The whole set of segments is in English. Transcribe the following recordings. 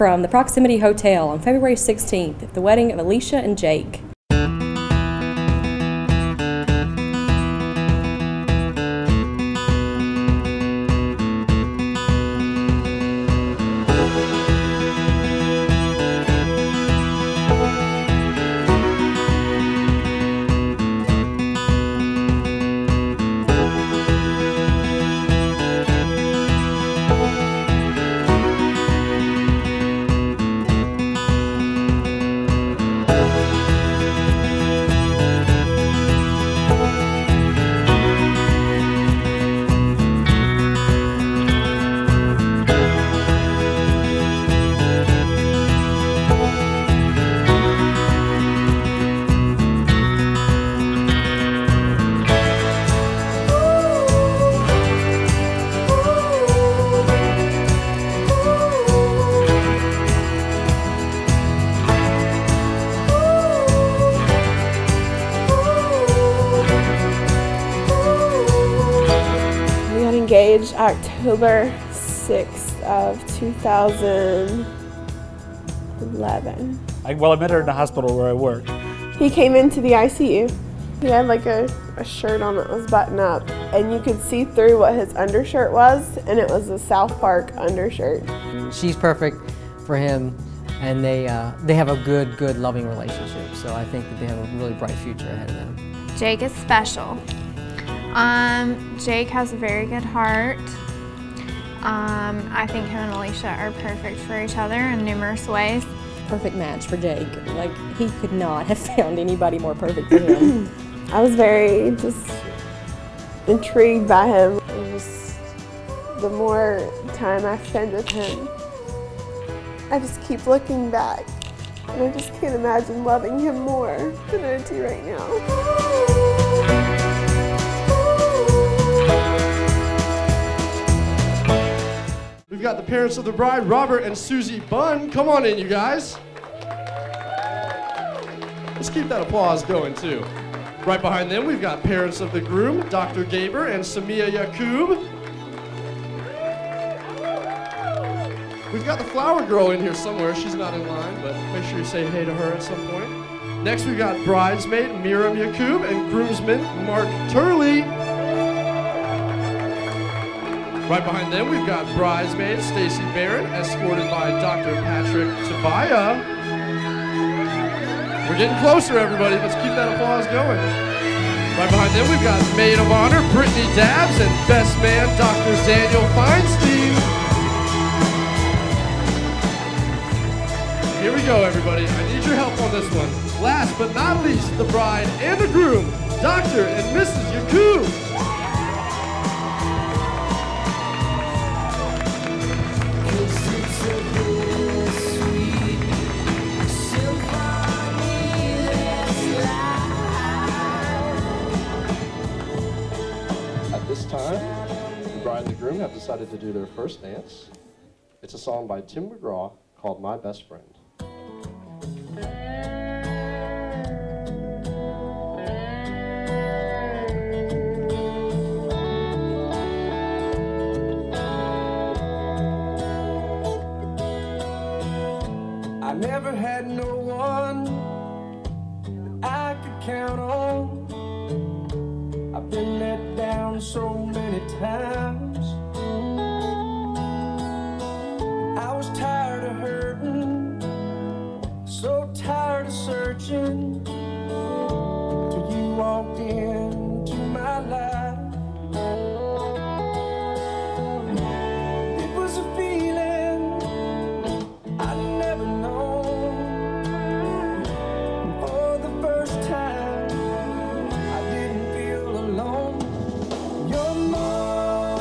from the Proximity Hotel on February 16th at the wedding of Alicia and Jake. Engaged October 6th of 2011. I met her in the hospital where I work. He came into the ICU. He had like a shirt on that was buttoned up, and you could see through what his undershirt was, and it was a South Park undershirt. She's perfect for him, and they have a good loving relationship, so I think that they have a really bright future ahead of them. Jake is special. Jake has a very good heart. I think him and Alicia are perfect for each other in numerous ways. Perfect match for Jake. Like, he could not have found anybody more perfect for him. I was very just intrigued by him. And just the more time I spend with him, I just keep looking back, and I just can't imagine loving him more than I do right now. We've got the parents of the bride, Robert and Susie Bunn. Come on in, you guys. Let's keep that applause going, too. Right behind them, we've got parents of the groom, Dr. Gaber and Samia Yakub. We've got the flower girl in here somewhere. She's not in line, but make sure you say hey to her at some point. Next, we've got bridesmaid Miriam Yakub and groomsman Mark Turley. Right behind them, we've got bridesmaid Stacy Barrett, escorted by Dr. Patrick Tabaya. We're getting closer, everybody. Let's keep that applause going. Right behind them, we've got maid of honor Brittany Dabbs and best man Dr. Daniel Feinstein. Here we go, everybody. I need your help on this one. Last but not least, the bride and the groom, Dr. and Mrs. Yakub. This time, the bride and the groom have decided to do their first dance. It's a song by Tim McGraw called My Best Friend. I never had no one that I could count on. I've been let down so many times. I was tired of hurting, so tired of searching, till you walked into my life. It was a feeling I'd never known. For the first time, I didn't feel alone. You're more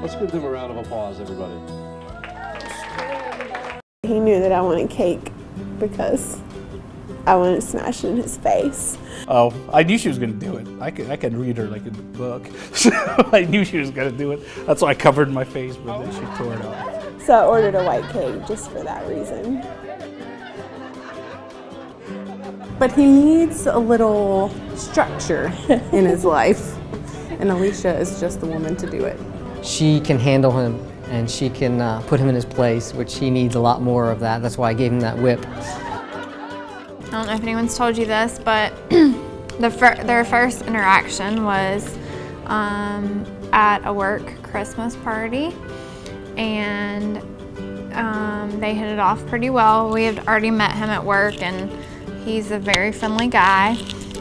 Let's give them a round of applause, everybody. He knew that I wanted cake because I wanted to smash it in his face. Oh, I knew she was going to do it. I could read her like a book. So I knew she was going to do it. That's why I covered my face, but then she tore it off. So I ordered a white cake just for that reason. But he needs a little structure in his life, and Alicia is just the woman to do it. She can handle him, and she can put him in his place, which he needs a lot more of that. That's why I gave him that whip. I don't know if anyone's told you this, but their first interaction was at a work Christmas party, and they hit it off pretty well. We had already met him at work, and he's a very friendly guy,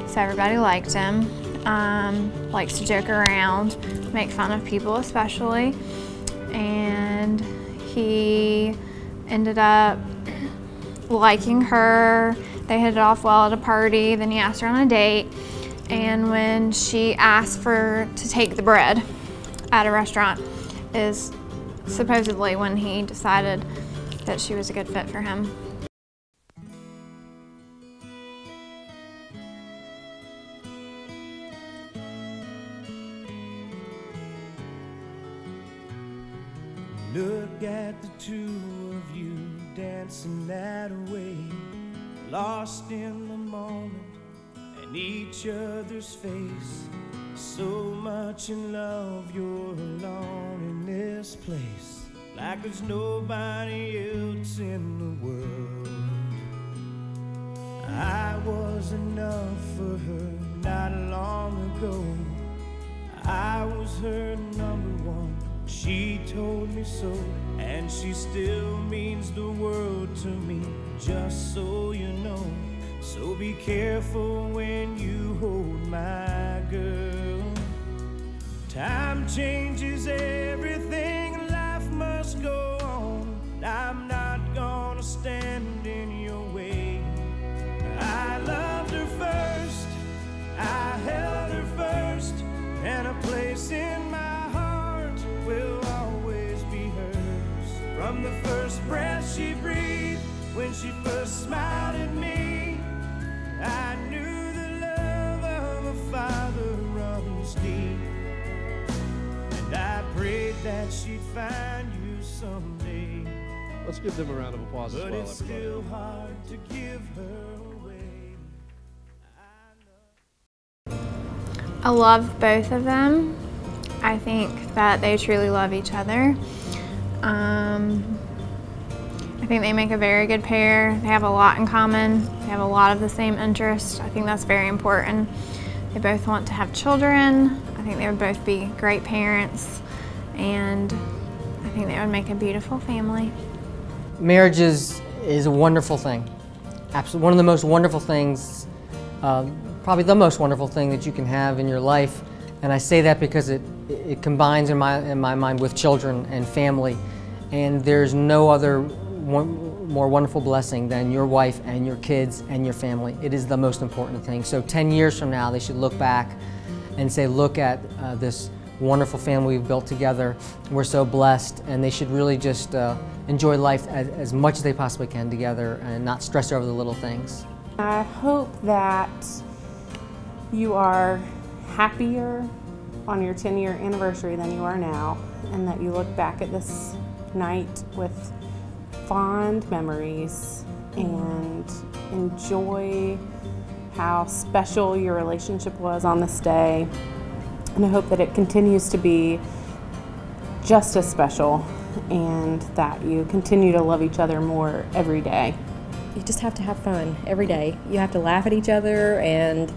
so everybody liked him. Likes to joke around, make fun of people especially, and he ended up liking her. They hit it off well at a party, then he asked her on a date, and when she asked to take the bread at a restaurant is supposedly when he decided that she was a good fit for him. Look at the two of you dancing that way, lost in the moment and each other's face. So much in love, you're alone in this place, like there's nobody else in the world. I was enough for her not long ago. I was her number one. She told me so, and she still means the world to me, just so you know. So be careful when you hold my girl. Time changes everything, life must go on. I'm not gonna stand in your way. I loved her first, I held her first, and a place in my will always be hers. From the first breath she breathed, when she first smiled at me, I knew the love of a father runs deep, and I prayed that she'd find you someday. Let's give them a round of applause as But well, it's everybody. still hard to give her away. I love both of them. I think that they truly love each other. I think they make a very good pair. They have a lot in common. They have a lot of the same interests. I think that's very important. They both want to have children. I think they would both be great parents, and I think they would make a beautiful family. Marriage is a wonderful thing. Absolutely, one of the most wonderful things, probably the most wonderful thing that you can have in your life. And I say that because it combines in my mind with children and family. And there's no other more wonderful blessing than your wife and your kids and your family. It is the most important thing. So 10 years from now, they should look back and say, look at this wonderful family we've built together. We're so blessed, and they should really just enjoy life as much as they possibly can together and not stress over the little things. I hope that you are happier on your 10-year anniversary than you are now, and that you look back at this night with fond memories and enjoy how special your relationship was on this day. And I hope that it continues to be just as special, and that you continue to love each other more every day. You just have to have fun every day. You have to laugh at each other and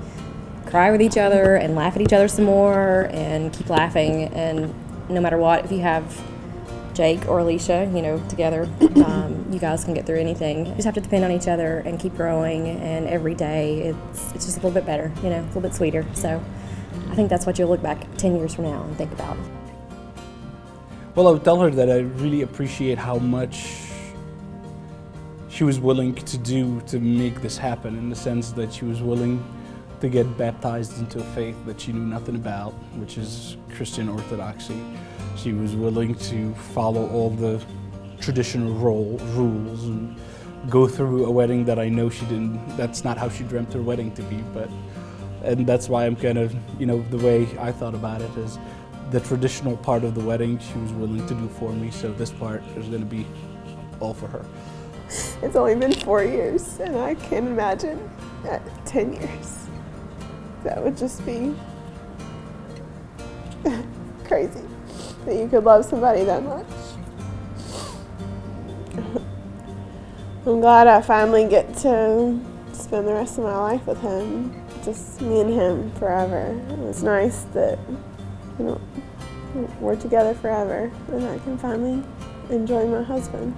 cry with each other and laugh at each other some more and keep laughing. And no matter what, if you have Jake or Alicia, you know, together, you guys can get through anything. You just have to depend on each other and keep growing, and every day it's just a little bit better, you know, a little bit sweeter. So I think that's what you'll look back 10 years from now and think about. Well, I would tell her that I really appreciate how much she was willing to do to make this happen, in the sense that she was willing to get baptized into a faith that she knew nothing about, which is Christian Orthodoxy. She was willing to follow all the traditional rules and go through a wedding that I know she didn't, that's not how she dreamt her wedding to be, and that's why I'm kind of, the way I thought about it is the traditional part of the wedding she was willing to do for me, so this part is going to be all for her. It's only been 4 years, and I can't imagine at 10 years. That would just be crazy that you could love somebody that much. I'm glad I finally get to spend the rest of my life with him, just me and him forever. It's nice that we're together forever and I can finally enjoy my husband.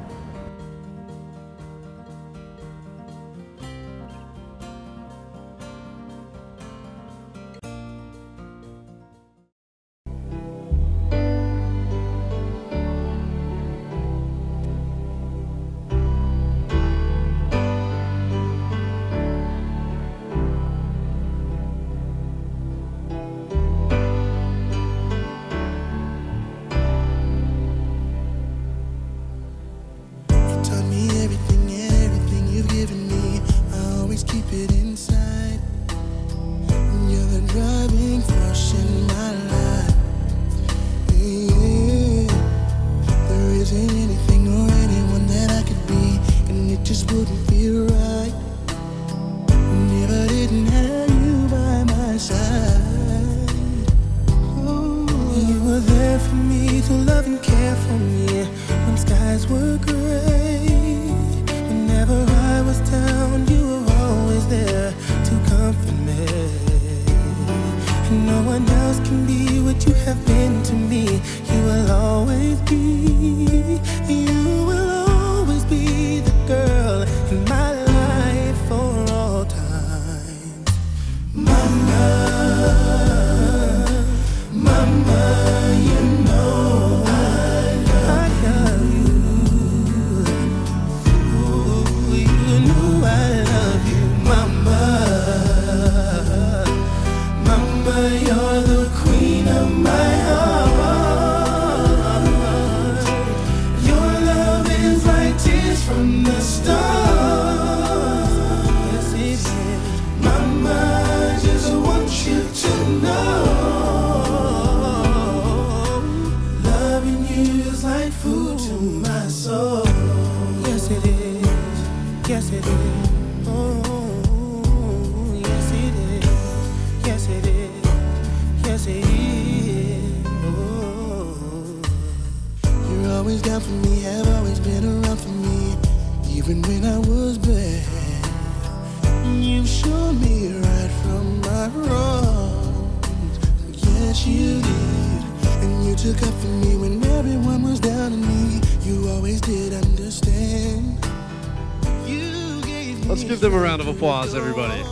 Let's give them a round of applause, everybody.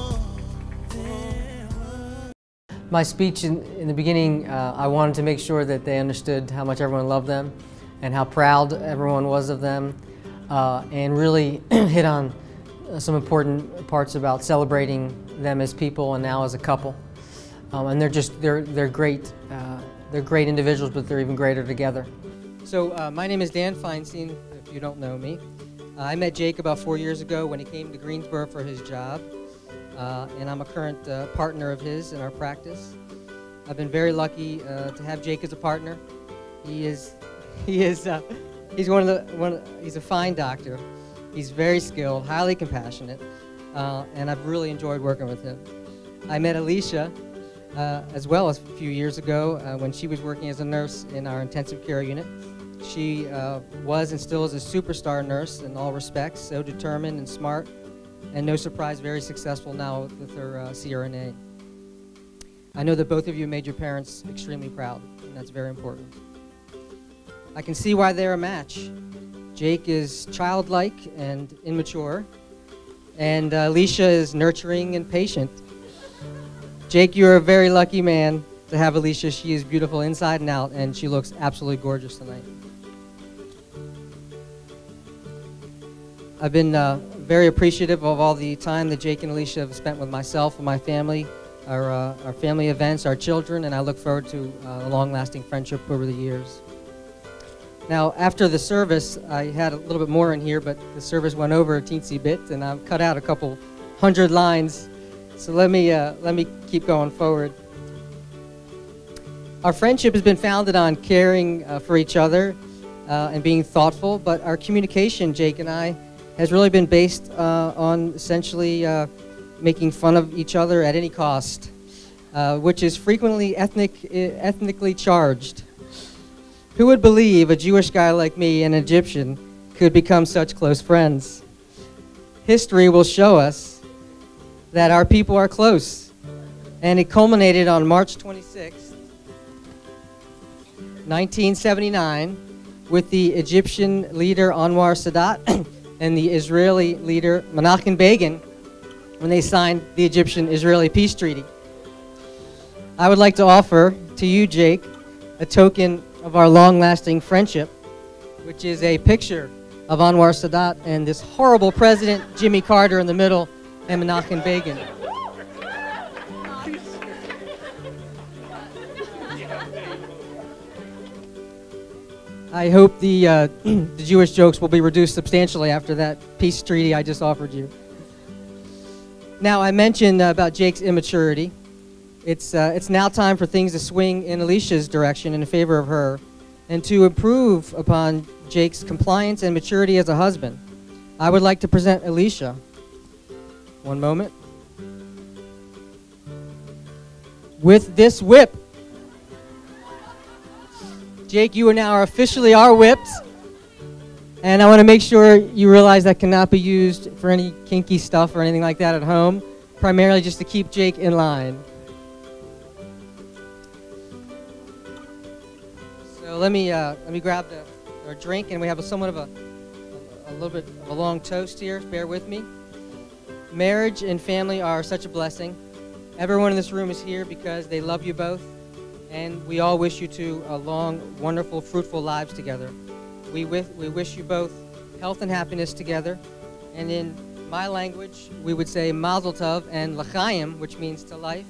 My speech in the beginning, I wanted to make sure that they understood how much everyone loved them and how proud everyone was of them, and really hit on some important parts about celebrating them as people and now as a couple. And they're great. They're great individuals, but they're even greater together. So my name is Dan Feinstein, if you don't know me. I met Jake about 4 years ago when he came to Greensboro for his job, and I'm a current partner of his in our practice. I've been very lucky to have Jake as a partner. He's a fine doctor. He's very skilled, highly compassionate, and I've really enjoyed working with him. I met Alicia as well as a few years ago when she was working as a nurse in our intensive care unit. She was and still is a superstar nurse in all respects, so determined and smart, and no surprise, very successful now with her CRNA. I know that both of you made your parents extremely proud, and that's very important. I can see why they're a match. Jake is childlike and immature, and Alicia is nurturing and patient. Jake, you're a very lucky man to have Alicia. She is beautiful inside and out, and she looks absolutely gorgeous tonight. I've been very appreciative of all the time that Jake and Alicia have spent with myself and my family, our family events, our children, and I look forward to a long-lasting friendship over the years. Now, after the service, I had a little bit more in here, but the service went over a teensy bit, and I've cut out a couple hundred lines. So let me keep going forward. Our friendship has been founded on caring for each other and being thoughtful, but our communication, Jake and I, has really been based on essentially making fun of each other at any cost, which is frequently ethnically charged. Who would believe a Jewish guy like me, an Egyptian, could become such close friends? History will show us that our people are close, and it culminated on March 26, 1979, with the Egyptian leader Anwar Sadat and the Israeli leader Menachem Begin when they signed the Egyptian-Israeli peace treaty. I would like to offer to you, Jake, a token of our long-lasting friendship, which is a picture of Anwar Sadat and this horrible president, Jimmy Carter, in the middle, and Menachem Begin. I hope the Jewish jokes will be reduced substantially after that peace treaty I just offered you. Now, I mentioned about Jake's immaturity. It's now time for things to swing in Alicia's direction in favor of her, and to improve upon Jake's compliance and maturity as a husband. I would like to present Alicia. One moment. With this whip. Jake, you are now officially our whips, and I want to make sure you realize that cannot be used for any kinky stuff or anything like that at home, primarily just to keep Jake in line. So let me grab our drink, and we have somewhat of a little bit of a long toast here. Bear with me. Marriage and family are such a blessing. Everyone in this room is here because they love you both, and we all wish you two a long, wonderful, fruitful lives together. We wish you both health and happiness together, and in my language, we would say Mazel Tov and L'chaim, which means to life,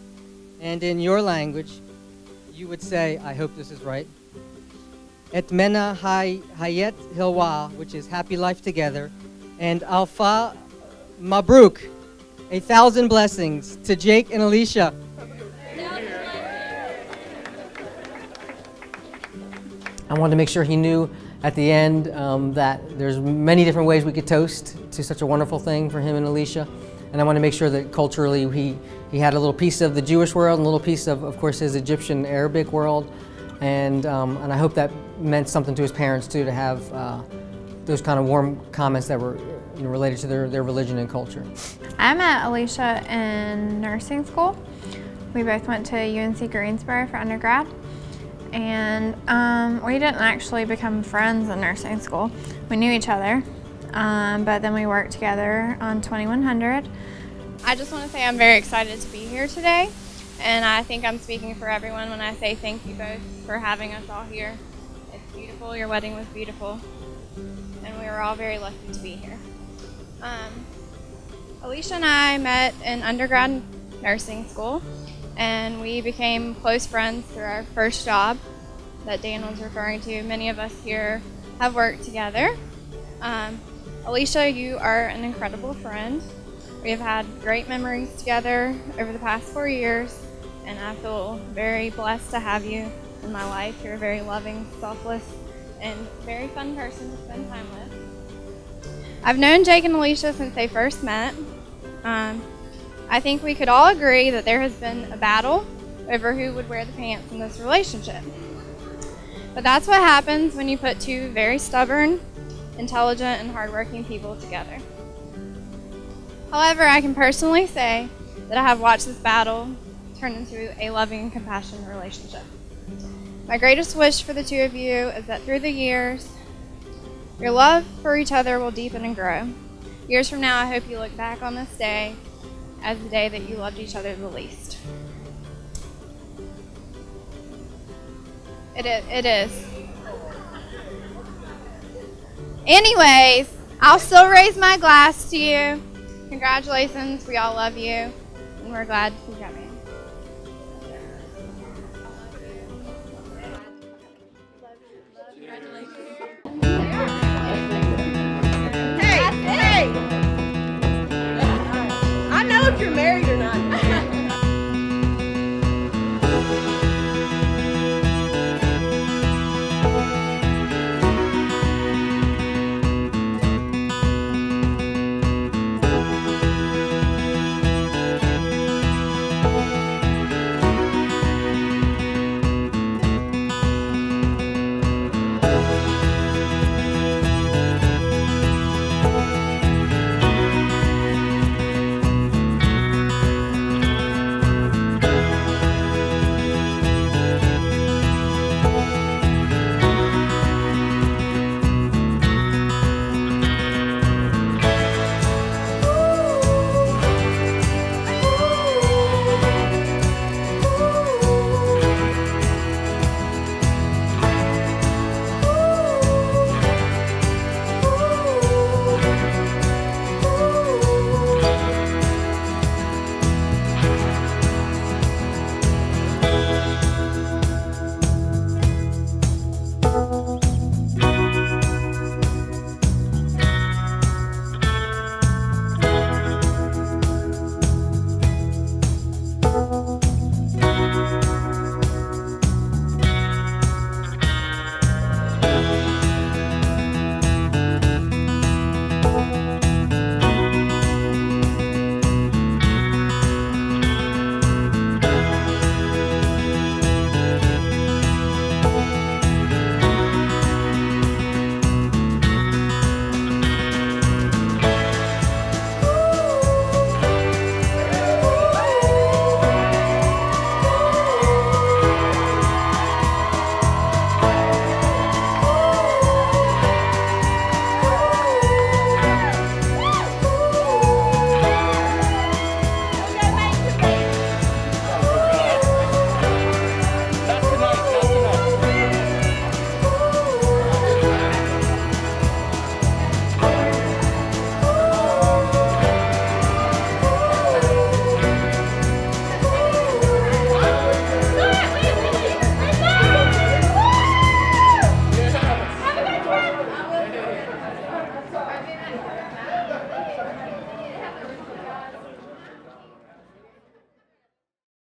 and in your language, you would say, I hope this is right, Et Mena Hayet Hilwa, which is happy life together, and Alfa Mabruk, 1,000 blessings to Jake and Alicia. I wanted to make sure he knew at the end that there's many different ways we could toast to such a wonderful thing for him and Alicia. And I want to make sure that culturally he had a little piece of the Jewish world and a little piece of course, his Egyptian Arabic world. And I hope that meant something to his parents too, to have those kind of warm comments that were related to their religion and culture. I met Alicia in nursing school. We both went to UNC Greensboro for undergrad. And we didn't actually become friends in nursing school. We knew each other, but then we worked together on 2100. I just want to say I'm very excited to be here today, and I think I'm speaking for everyone when I say thank you both for having us all here. It's beautiful, your wedding was beautiful, and we were all very lucky to be here. Alicia and I met in undergrad nursing school, and we became close friends through our first job that Dan was referring to. Many of us here have worked together. Alicia, you are an incredible friend. We have had great memories together over the past 4 years, and I feel very blessed to have you in my life. You're a very loving, selfless, and very fun person to spend time with. I've known Jake and Alicia since they first met. I think we could all agree that there has been a battle over who would wear the pants in this relationship. But that's what happens when you put two very stubborn, intelligent, and hardworking people together. However, I can personally say that I have watched this battle turn into a loving and compassionate relationship. My greatest wish for the two of you is that through the years, your love for each other will deepen and grow. Years from now, I hope you look back on this day as the day that you loved each other the least. It is. Anyways, I'll still raise my glass to you. Congratulations, we all love you, and we're glad you got me. Congratulations. married or not?